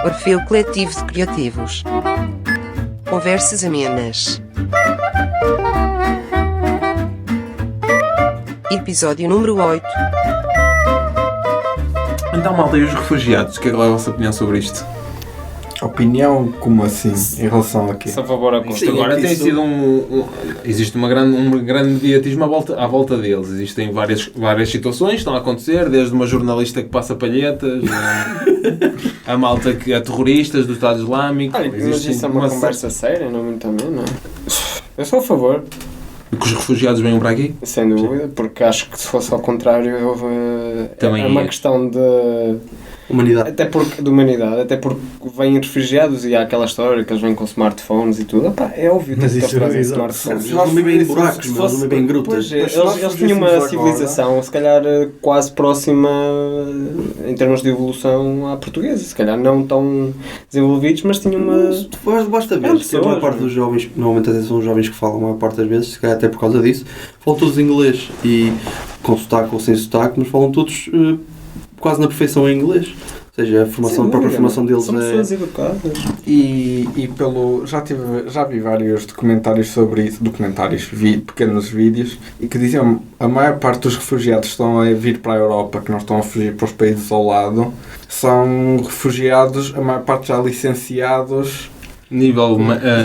Orfeu Coletivo de Criativos. Conversas amenas. Episódio número 8. Então, malta, e os refugiados? Que é a vossa opinião sobre isto? Opinião? Como assim? Em relação a quê? Só favor a Isto agora tem sido existe um grande mediatismo à volta deles. Existem várias situações que estão a acontecer, desde uma jornalista que passa palhetas, a malta a terroristas do Estado Islâmico. Mas isso é uma conversa séria, não muito também, não é? Eu sou a favor. Que os refugiados venham para aqui? Sem dúvida, porque acho que se fosse ao contrário, Também é uma questão de humanidade. De humanidade, até porque vêm refugiados e há aquela história que eles vêm com smartphones e tudo. Epá, é óbvio que eles trazem smartphones. Eles não vivem em buracos, mas não vivem em grutas. Eles tinham uma civilização, se calhar, quase próxima em termos de evolução à portuguesa. Se calhar não tão desenvolvidos, mas tinham uma... Basta ver, que a maior parte dos jovens, normalmente até são os jovens que falam a maior parte das vezes, se calhar até por causa disso, falam todos inglês e com sotaque ou sem sotaque, mas falam todos quase na perfeição em inglês. Ou seja, a própria formação deles são pessoas educadas. E já vi vários documentários sobre isso, pequenos vídeos, e que diziam a maior parte dos refugiados que estão a vir para a Europa, que não estão a fugir para os países ao lado, são refugiados, a maior parte já licenciados. Nível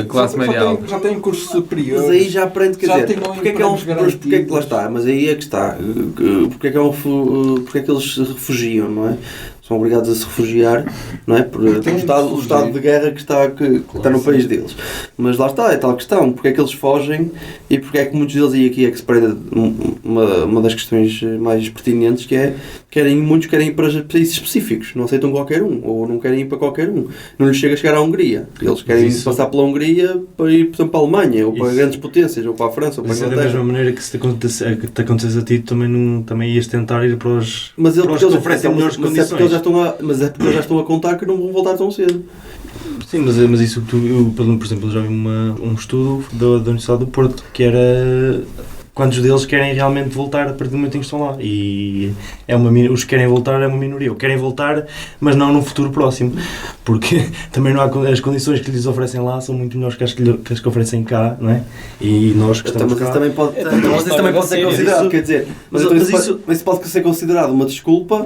classe média. Já tem curso superior. Mas aí já aprende, quer dizer, porque é que lá está? Mas aí é que está. Porque é que eles se refugiam, não é? São obrigados a se refugiar, não é? Por o estado de guerra que está no país deles. Mas lá está, é tal questão. Porque é que eles fogem e porque é que muitos deles, e aqui é que se prende uma das questões mais pertinentes, que é muitos querem ir para países específicos, não aceitam qualquer um, ou não querem ir para qualquer um. Não lhes chega a chegar à Hungria. Eles querem passar pela Hungria para ir, por exemplo, para a Alemanha, ou para grandes potências, ou para a França, ou para a Inglaterra. Da mesma maneira que se te acontecesse a ti, também ias tentar ir para os que oferecem melhores condições. Mas é porque eles já estão a contar que não vão voltar tão cedo. Sim, mas isso que por exemplo, eu já vi um estudo da Universidade do Porto, que era quantos deles querem realmente voltar a partir do momento em que estão lá. E os que querem voltar é uma minoria. Querem voltar, mas não num futuro próximo. Porque também não há, as condições que lhes oferecem lá são muito melhores que as que oferecem cá, não é? E nós que estamos cá... Isso também pode ser considerado, quer dizer... Mas isso pode ser considerado uma desculpa.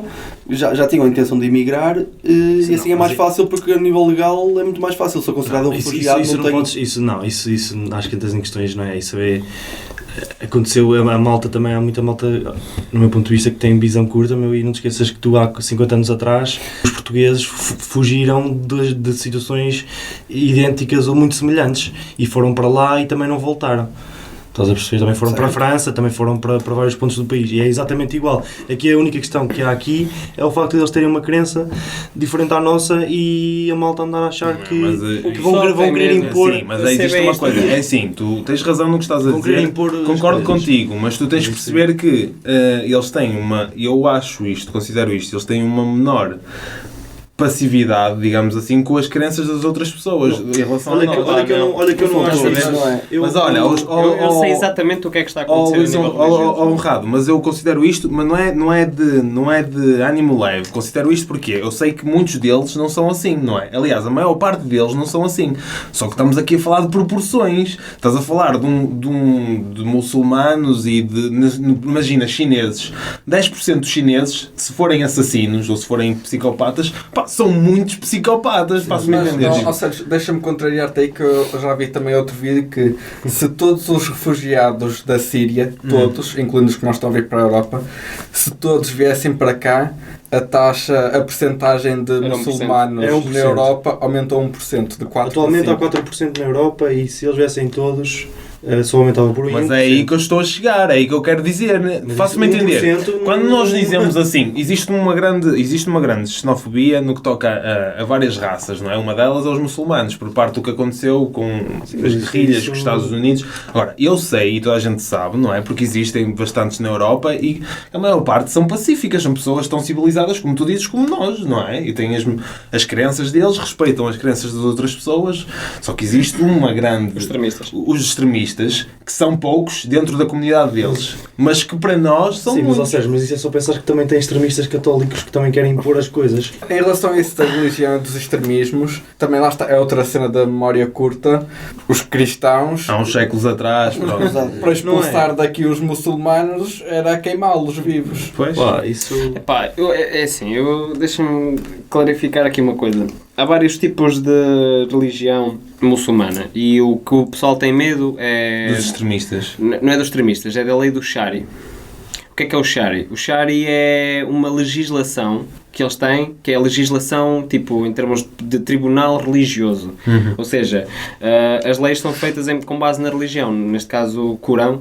Já tinham a intenção de emigrar e assim é mais fácil, porque a nível legal é muito mais fácil. Sou considerado um refugiado. Isso acho que entras em questões, não é? Isso é... Aconteceu a malta também, há muita malta, no meu ponto de vista, que tem visão curta, e não te esqueças que tu há 50 anos atrás os portugueses fugiram de situações idênticas ou muito semelhantes e foram para lá e também não voltaram. Estás a perceber? Também foram para a França, também foram para vários pontos do país. E é exatamente igual. Aqui a única questão que há aqui é o facto de eles terem uma crença diferente à nossa e a malta andar a achar que vão querer impor... Sim, mas existe uma coisa. É assim, tu tens razão no que estás a dizer. Concordo contigo, mas tu tens que perceber que eles têm considero isto, eles têm uma menor passividade, digamos assim, com as crenças das outras pessoas em relação a nós. Olha que eu não acho isso. Mas olha, eu sei exatamente o que é que está a acontecer. Honrado, mas eu considero isto, mas não é de ânimo leve. Considero isto porque eu sei que muitos deles não são assim, não é? Aliás, a maior parte deles não são assim. Só que estamos aqui a falar de proporções. Estás a falar de muçulmanos e imagina, chineses. 10% dos chineses, se forem assassinos ou se forem psicopatas, são muitos psicopatas, faço-me entender. Ou seja, deixa-me contrariar-te aí, que eu já vi também outro vídeo que se todos os refugiados da Síria, todos, incluindo os que não estão a vir para a Europa, se todos viessem para cá, a percentagem de muçulmanos na Europa aumentou 1%, de 4%. Atualmente há 4% na Europa e se eles viessem todos... só aumentava por 1%. Mas é aí que eu estou a chegar, é aí que eu quero dizer. Faço-me entender. Quando nós dizemos assim, existe uma grande xenofobia no que toca a várias raças, não é? Uma delas é os muçulmanos, por parte do que aconteceu com as guerrilhas com os Estados Unidos. Agora, eu sei, e toda a gente sabe, não é? Porque existem bastantes na Europa e a maior parte são pacíficas, são pessoas tão civilizadas, como tu dizes, como nós, não é? E têm as crenças deles, respeitam as crenças das outras pessoas, só que existe uma grande... Os extremistas. extremistas, que são poucos dentro da comunidade deles, mas que para nós são Sim, muitos. mas, ou seja, mas isso é só pensar que também tem extremistas católicos que também querem impor as coisas. Em relação a isso da religião e dos extremismos, também lá está, é outra cena da memória curta. Os cristãos, Há uns séculos atrás, pronto. para expulsar daqui os muçulmanos, era queimá-los vivos. Pois. Pá, isso... Epá, deixa-me clarificar aqui uma coisa. Há vários tipos de religião muçulmana e o que o pessoal tem medo é... Dos extremistas. Não é dos extremistas, é da lei do Shari. O que é o Shari? O Shari é uma legislação que eles têm, que é a legislação, tipo, em termos de tribunal religioso. Ou seja, as leis são feitas com base na religião, neste caso o Corão.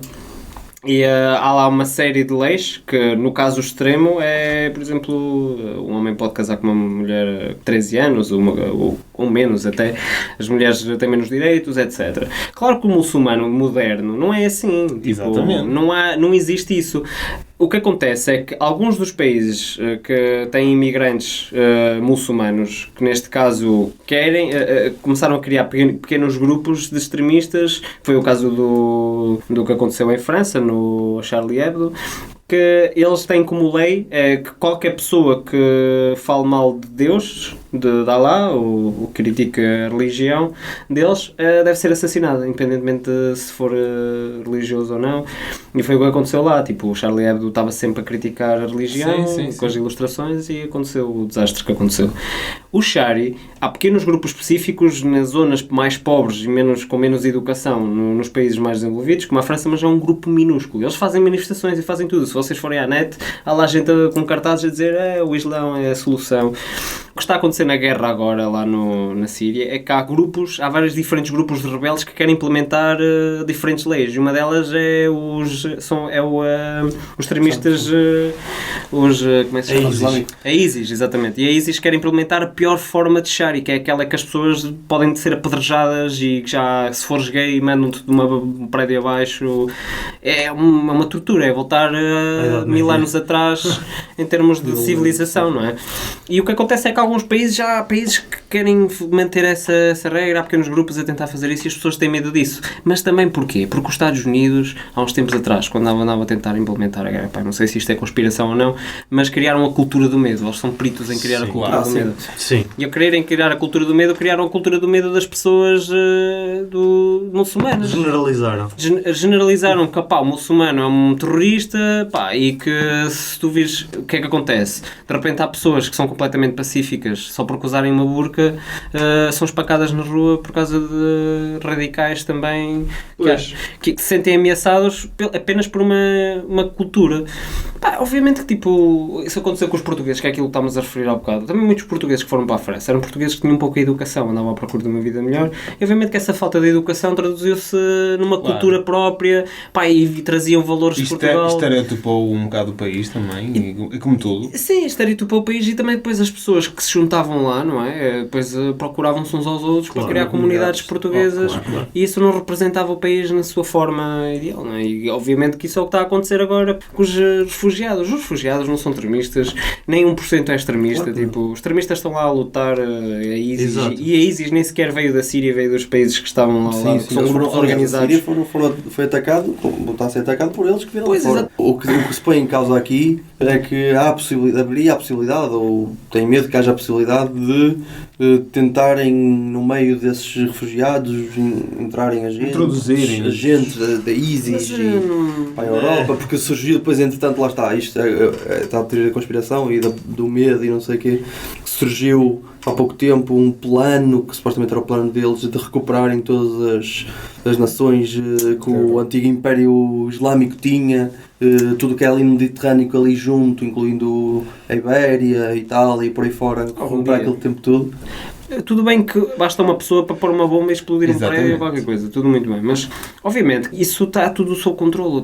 E há lá uma série de leis que, no caso extremo, é, por exemplo, um homem pode casar com uma mulher de 13 anos ou menos até, as mulheres têm menos direitos, etc. Claro que o muçulmano moderno não é assim. Tipo, Exatamente. Não existe isso. O que acontece é que alguns dos países que têm imigrantes muçulmanos, que neste caso começaram a criar pequenos grupos de extremistas, foi o caso do que aconteceu em França, no Charlie Hebdo, que eles têm como lei que qualquer pessoa que fale mal de Deus, de Allah, ou critique a religião deles, deve ser assassinada, independentemente de se for religioso ou não. E foi o que aconteceu lá. Tipo, o Charlie Hebdo estava sempre a criticar a religião, com as ilustrações, e aconteceu o desastre que aconteceu. O Shari, há pequenos grupos específicos nas zonas mais pobres e com menos educação, nos países mais desenvolvidos, como a França, mas é um grupo minúsculo. Eles fazem manifestações e fazem tudo. Se vocês forem à net, há lá gente com cartazes a dizer o Islão é a solução. O que está a acontecer na guerra agora lá na Síria é que há vários diferentes grupos de rebeldes que querem implementar diferentes leis. E uma delas é os extremistas, como é que se chama? A ISIS, exatamente. E a ISIS quer implementar a pior forma de Shari, que é aquela que as pessoas podem ser apedrejadas e que já, se fores gay, mandam-te de um prédio abaixo. É uma tortura, é voltar 1000 anos atrás em termos de civilização, não é? E o que acontece é que alguns países, já há países que querem manter essa regra, há pequenos grupos a tentar fazer isso e as pessoas têm medo disso. Mas também porquê? Porque os Estados Unidos, há uns tempos atrás, quando andavam a tentar implementar a guerra, não sei se isto é conspiração ou não, mas criaram a cultura do medo. Eles são peritos em criar a cultura do medo. Sim. E ao quererem criar a cultura do medo, criaram a cultura do medo das pessoas muçulmanas. Generalizaram que o muçulmano é um terrorista, e que se tu vires o que é que acontece, de repente há pessoas que são completamente pacíficas só porque usarem uma burca, são espacadas na rua por causa de radicais também que se sentem ameaçados apenas por uma cultura. Obviamente que isso aconteceu com os portugueses, que é aquilo que estávamos a referir há bocado. Também muitos portugueses que foram para a França eram portugueses que tinham pouca educação, andavam à procura de uma vida melhor, e obviamente que essa falta de educação traduziu-se numa cultura própria, e traziam valores de Portugal. Estereotipou um bocado o país também, e como tudo. Sim, estereotipou o país, e também depois as pessoas que se juntavam lá, não é? Depois procuravam-se uns aos outros para criar comunidades portuguesas, e isso não representava o país na sua forma ideal, não é? E obviamente que isso é o que está a acontecer agora com os refugiados. Os refugiados não são extremistas, nem 1% é extremista. Os extremistas estão lá a lutar a ISIS, e a ISIS nem sequer veio da Síria, veio dos países que estavam lá. São grupos organizados. A Síria foi atacado, está a ser atacado por eles que viram de fora. O que se põe em causa aqui é que haveria a possibilidade, ou tem medo que haja a possibilidade de tentarem, no meio desses refugiados, entrarem introduzirem agentes da ISIS para a Europa, porque surgiu depois, entretanto, lá está, isto está a teoria da conspiração e do medo e não sei o quê, que surgiu há pouco tempo um plano, que supostamente era o plano deles, de recuperarem todas as nações que o antigo Império Islâmico tinha, tudo o que é ali no Mediterrâneo ali junto, incluindo a Ibéria, Itália e por aí fora, recuperar aquele tempo todo. Tudo bem que basta uma pessoa para pôr uma bomba e explodir um prédio ou qualquer coisa, tudo muito bem, mas obviamente isso está tudo sob controle,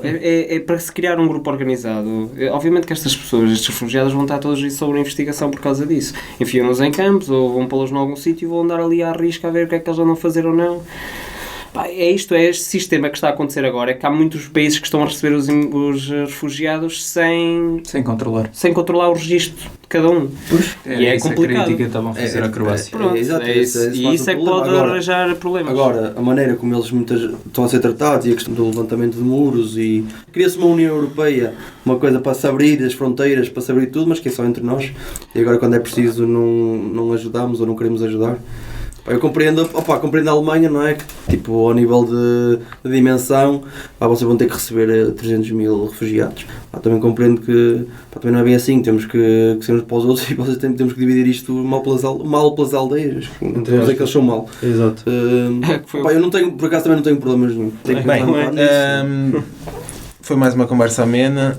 é para se criar um grupo organizado. Obviamente que estas pessoas, estes refugiados, vão estar todos sobre investigação por causa disso. Enfiam-nos em campos ou vão pô-los em algum sítio e vão andar ali à risca a ver o que é que eles andam a fazer ou não. Pá, é este sistema que está a acontecer agora, é que há muitos países que estão a receber os refugiados sem controlar o registro de cada um. E é complicado. A crítica estavam a fazer a Croácia. Pronto, e isso é que pode arranjar problemas. Agora, a maneira como eles estão a ser tratados e a questão do levantamento de muros e cria-se uma União Europeia, uma coisa para se abrir as fronteiras, para se abrir tudo, mas que é só entre nós. E agora quando é preciso não ajudamos ou não queremos ajudar. Eu compreendo a Alemanha, não é? Que, tipo, ao nível de dimensão, vocês vão ter que receber 300 mil refugiados. Também compreendo que também não é bem assim, temos que ser uns para os outros e vocês temos que dividir isto mal pelas aldeias. Não temos a dizer que eles são mal. Exato. Eu não tenho, por acaso também não tenho problemas nenhum. Bem, foi mais uma conversa amena.